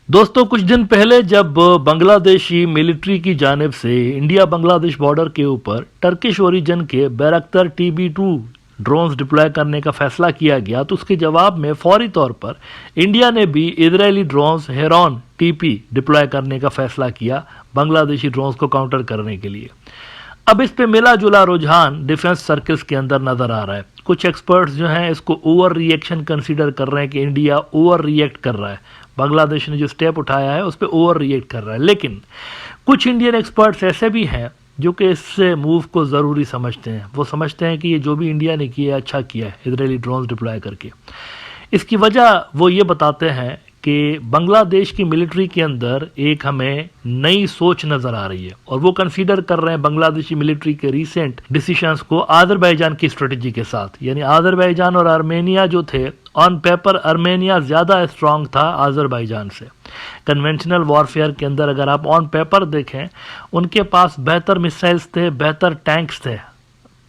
दोस्तों कुछ दिन पहले जब बांग्लादेशी मिलिट्री की जानिब से इंडिया बांग्लादेश बॉर्डर के ऊपर टर्किश ओरिजिन के बैरक्टर TB2 ड्रोन्स डिप्लॉय करने का फैसला किया गया तो उसके जवाब में फौरी तौर पर इंडिया ने भी Israeli drones heron TP deploy करने का फैसला किया बांग्लादेशी ड्रोन्स को काउंटर करने के लिए। अब इस पे मिला जुला रुझान डिफेंस सर्कल्स के अंदर नजर आ रहा है। कुछ एक्सपर्ट्स जो हैं इसको ओवर रिएक्शन कंसीडर कर रहे हैं कि इंडिया ओवर रिएक्ट कर रहा है, बांग्लादेश ने जो स्टेप उठाया है उस पर ओवर रिएक्ट कर रहा है। लेकिन कुछ इंडियन एक्सपर्ट्स ऐसे भी हैं जो कि इस मूव को ज़रूरी समझते हैं। वो समझते हैं कि ये जो भी इंडिया ने किया अच्छा किया है इजरायली ड्रोन्स डिप्लॉय करके। इसकी वजह वो ये बताते हैं कि बांग्लादेश की मिलिट्री के अंदर एक हमें नई सोच नज़र आ रही है और वो कंसीडर कर रहे हैं बांग्लादेशी मिलिट्री के रीसेंट डिसीजंस को आज़रबाईजान की स्ट्रेटजी के साथ। यानी आज़रबाईजान और आर्मेनिया जो थे, ऑन पेपर आर्मेनिया ज़्यादा स्ट्रांग था आज़रबाईजान से। कन्वेंशनल वॉरफेयर के अंदर अगर आप ऑन पेपर देखें, उनके पास बेहतर मिसाइल्स थे, बेहतर टैंक्स थे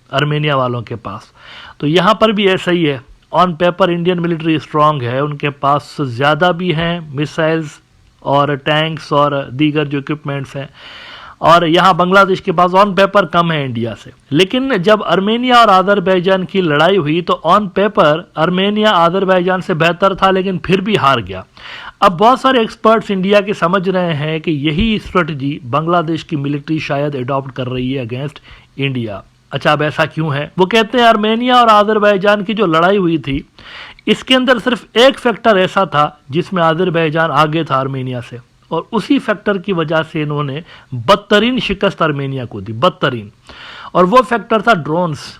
आर्मेनिया वालों के पास। तो यहाँ पर भी ऐसा ही है, on paper Indian military strong है, उनके पास ज़्यादा भी हैं मिसाइल्स और टैंक्स और दीगर जो इक्विपमेंट्स हैं, और यहाँ बांग्लादेश के पास ऑन पेपर कम है इंडिया से। लेकिन जब आर्मेनिया और आज़रबाईजान की लड़ाई हुई तो ऑन पेपर आर्मेनिया आज़रबाईजान से बेहतर था लेकिन फिर भी हार गया। अब बहुत सारे एक्सपर्ट्स इंडिया के समझ रहे हैं कि यही स्ट्रेटजी बांग्लादेश की मिलिट्री शायद अडॉप्ट कर रही है अगेंस्ट इंडिया। अच्छा, अब ऐसा क्यों है? वो कहते हैं आर्मेनिया और आज़रबाईजान की जो लड़ाई हुई थी इसके अंदर सिर्फ एक फैक्टर ऐसा था जिसमें आज़रबाईजान आगे था आर्मेनिया से, और उसी फैक्टर की वजह से इन्होंने बदतरीन शिकस्त आर्मेनिया को दी, बदतरीन। और वो फैक्टर था ड्रोन्स।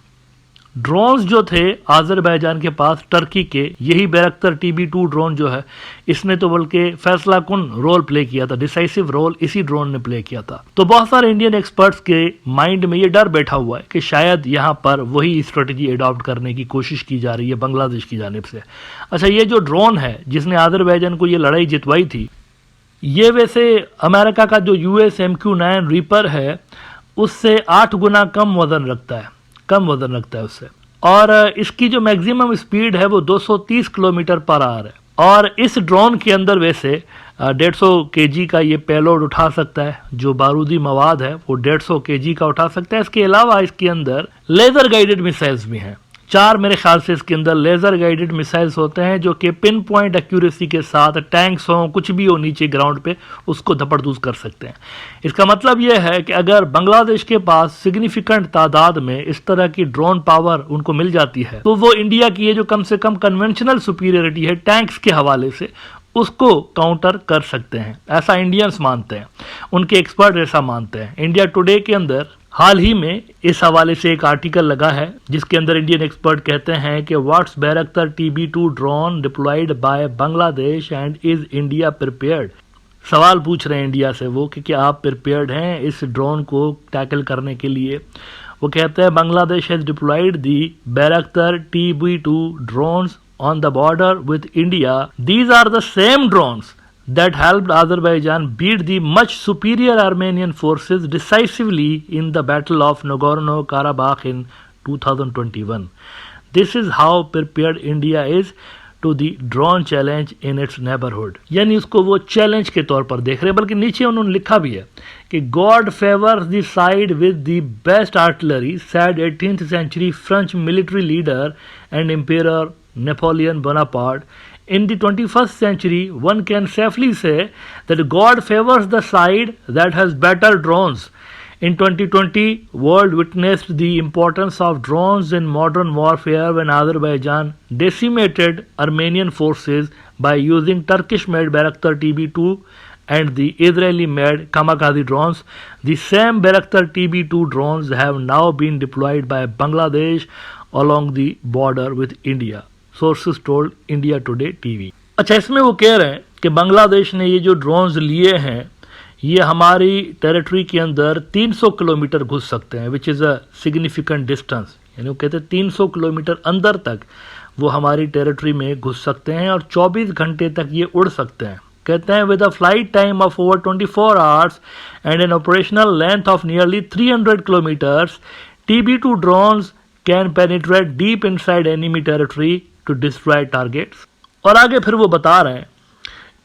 ड्रोन्स जो थे आज़रबाईजान के पास टर्की के, यही बैरक्टर TB2 ड्रोन जो है, इसने तो बल्कि फैसला कुन रोल प्ले किया था, डिसाइसिव रोल इसी ड्रोन ने प्ले किया था। तो बहुत सारे इंडियन एक्सपर्ट्स के माइंड में ये डर बैठा हुआ है कि शायद यहाँ पर वही स्ट्रेटजी अडॉप्ट करने की कोशिश की जा रही है बांग्लादेश की जानिब से। अच्छा, ये जो ड्रोन है जिसने आज़रबाईजान को ये लड़ाई जितवाई थी, ये वैसे अमेरिका का जो US MQ-9 रीपर है उससे 8 गुना कम वजन रखता है उससे, और इसकी जो मैक्सिमम स्पीड है वो 230 किलोमीटर पर आवर है। और इस ड्रोन के अंदर वैसे 150 kg का ये पेलोड उठा सकता है, जो बारूदी मवाद है वो 150 kg का उठा सकता है। इसके अलावा इसके अंदर लेज़र गाइडेड मिसाइल्स भी हैं, 4 मेरे ख्याल से इसके अंदर लेज़र गाइडेड मिसाइल्स होते हैं जो कि पिन पॉइंट एक्यूरेसी के साथ टैंक्स हों, कुछ भी हो नीचे ग्राउंड पे, उसको धपड़धूस कर सकते हैं। इसका मतलब यह है कि अगर बांग्लादेश के पास सिग्निफिकेंट तादाद में इस तरह की ड्रोन पावर उनको मिल जाती है तो वो इंडिया की ये जो कम से कम कन्वेंशनल सुपीरियरिटी है टैंक्स के हवाले से, उसको काउंटर कर सकते हैं। ऐसा इंडियंस मानते हैं, उनके एक्सपर्ट ऐसा मानते हैं। इंडिया टुडे के अंदर हाल ही में इस हवाले से एक आर्टिकल लगा है जिसके अंदर इंडियन एक्सपर्ट कहते हैं कि what's Bayraktar TB2 drone deployed by Bangladesh and is India prepared. सवाल पूछ रहे हैं इंडिया से वो कि क्या आप प्रिपेयर्ड हैं इस ड्रोन को टैकल करने के लिए। वो कहते हैं Bangladesh has deployed the Bayraktar TB2 drones on the border with India. These are the same drones that helped Azerbaijan beat the much superior Armenian forces decisively in the Battle of Nagorno-Karabakh in 2021. This is how prepared India is to the drone challenge in its neighborhood. यानी उसको वो challenge के तौर पर देख रहे हैं, बल्कि नीचे उन्होंने लिखा भी है कि God favors the side with the best artillery, said 18th century French military leader and emperor Napoleon Bonaparte. In the 21st century, one can safely say that God favors the side that has better drones. In 2020, world witnessed the importance of drones in modern warfare when Azerbaijan decimated Armenian forces by using Turkish-made Bayraktar TB2 and the Israeli-made Kamikaze drones. The same Bayraktar TB2 drones have now been deployed by Bangladesh along the border with India. Sources told India Today TV. अच्छा, इसमें वो कह रहे हैं कि बांग्लादेश ने ये जो ड्रोन्स लिए हैं ये हमारी टेरिटरी के अंदर 300 किलोमीटर घुस सकते हैं, which is a significant distance. यानी वो कहते हैं 300 किलोमीटर अंदर तक वो हमारी टेरिटरी में घुस सकते हैं और 24 घंटे तक ये उड़ सकते हैं। कहते हैं with a flight time of over 24 hours and an operational length of nearly 300 kilometres, TB2 drones can penetrate deep inside enemy territory to destroy targets. और आगे फिर वो बता रहे हैं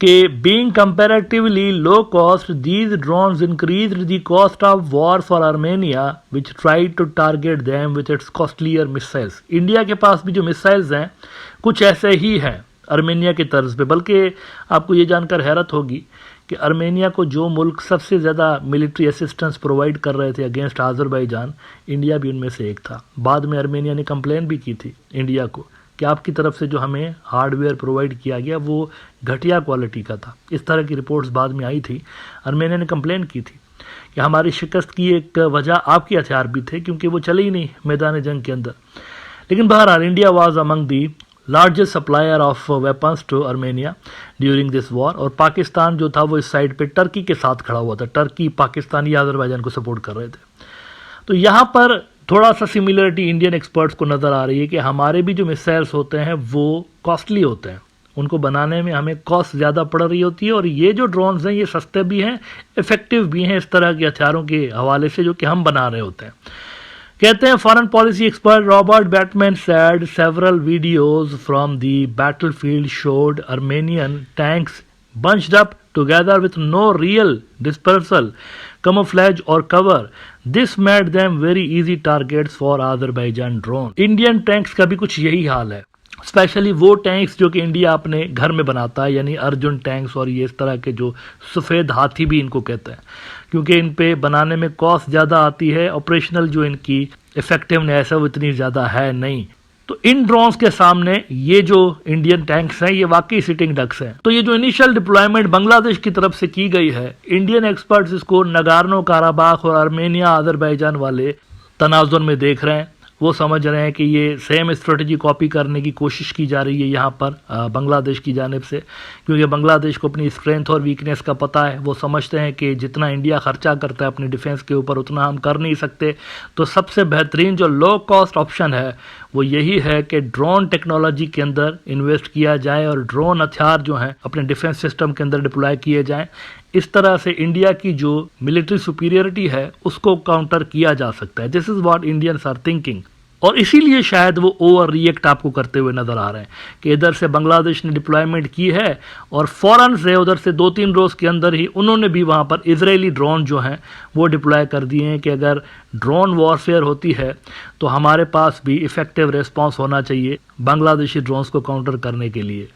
कि being comparatively low cost, these drones increased the cost of war for Armenia, which tried to target them with its costlier missiles. India के पास भी जो मिसाइल्स हैं कुछ ऐसे ही हैं आर्मेनिया की तर्ज पे, बल्कि आपको ये जानकर हैरत होगी कि आर्मेनिया को जो मुल्क सबसे ज़्यादा मिलिट्री असिस्टेंस प्रोवाइड कर रहे थे अगेंस्ट आज़रबाईजान, इंडिया भी उनमें से एक था। बाद में आर्मेनिया ने कंप्लेन भी की थी इंडिया को कि आपकी तरफ से जो हमें हार्डवेयर प्रोवाइड किया गया वो घटिया क्वालिटी का था। इस तरह की रिपोर्ट्स बाद में आई थी। आर्मेनिया ने कंप्लेन की थी कि हमारी शिकस्त की एक वजह आपके हथियार भी थे, क्योंकि वो चले ही नहीं मैदान जंग के अंदर। लेकिन बहरहाल India was among the largest supplier of weapons to Armenia during this war, और पाकिस्तान जो था वो इस साइड पे टर्की के साथ खड़ा हुआ था। टर्की पाकिस्तानी आज़रबाईजान को सपोर्ट कर रहे थे। तो यहाँ पर थोड़ा सा सिमिलरिटी इंडियन एक्सपर्ट्स को नज़र आ रही है कि हमारे भी जो मिसाइल्स होते हैं वो कॉस्टली होते हैं, उनको बनाने में हमें कॉस्ट ज़्यादा पड़ रही होती है, और ये जो ड्रोन्स हैं ये सस्ते भी हैं, इफेक्टिव भी हैं इस तरह के हथियारों के हवाले से जो कि हम बना रहे होते हैं। कहते हैं foreign policy expert Robert Batman said several videos from the battlefield showed Armenian tanks bunched up together with no real dispersal, camouflage or cover. This made them very easy targets for Azerbaijan drone. Indian tanks का भी कुछ यही हाल है, specially वो tanks जो कि India अपने घर में बनाता है, यानी अर्जुन टैंक्स और ये इस तरह के जो सफ़ेद हाथी भी इनको कहते हैं, क्योंकि इन पे बनाने में कॉस्ट ज़्यादा आती है, ऑपरेशनल जो इनकी इफेक्टिवनेस है वो इतनी ज़्यादा है नहीं। तो इन ड्रोन्स के सामने ये जो इंडियन टैंक्स हैं ये वाकई सिटिंग डक्स हैं। तो ये जो इनिशियल डिप्लॉयमेंट बांग्लादेश की तरफ से की गई है, इंडियन एक्सपर्ट्स इसको नगार्नो काराबाख और आर्मेनिया आज़रबाईजान वाले तनाजुर में देख रहे हैं। वो समझ रहे हैं कि ये सेम स्ट्रेटजी कॉपी करने की कोशिश की जा रही है यहाँ पर बांग्लादेश की जानिब से, क्योंकि बांग्लादेश को अपनी स्ट्रेंथ और वीकनेस का पता है। वो समझते हैं कि जितना इंडिया खर्चा करता है अपने डिफेंस के ऊपर उतना हम कर नहीं सकते। तो सबसे बेहतरीन जो लो कॉस्ट ऑप्शन है वो यही है कि ड्रोन टेक्नोलॉजी के अंदर इन्वेस्ट किया जाए और ड्रोन हथियार जो हैं अपने डिफेंस सिस्टम के अंदर डिप्लॉय किए जाएँ। इस तरह से इंडिया की जो मिलिट्री सुपीरियरिटी है उसको काउंटर किया जा सकता है। This is what Indians are thinking, और इसीलिए शायद वो ओवर रिएक्ट आपको करते हुए नजर आ रहे हैं कि इधर से बांग्लादेश ने डिप्लॉयमेंट की है और फौरन से उधर से 2-3 रोज़ के अंदर ही उन्होंने भी वहाँ पर इजरायली ड्रोन जो हैं वो डिप्लॉय कर दिए हैं कि अगर ड्रोन वॉरफेयर होती है तो हमारे पास भी इफेक्टिव रिस्पॉन्स होना चाहिए बांग्लादेशी ड्रोन्स को काउंटर करने के लिए।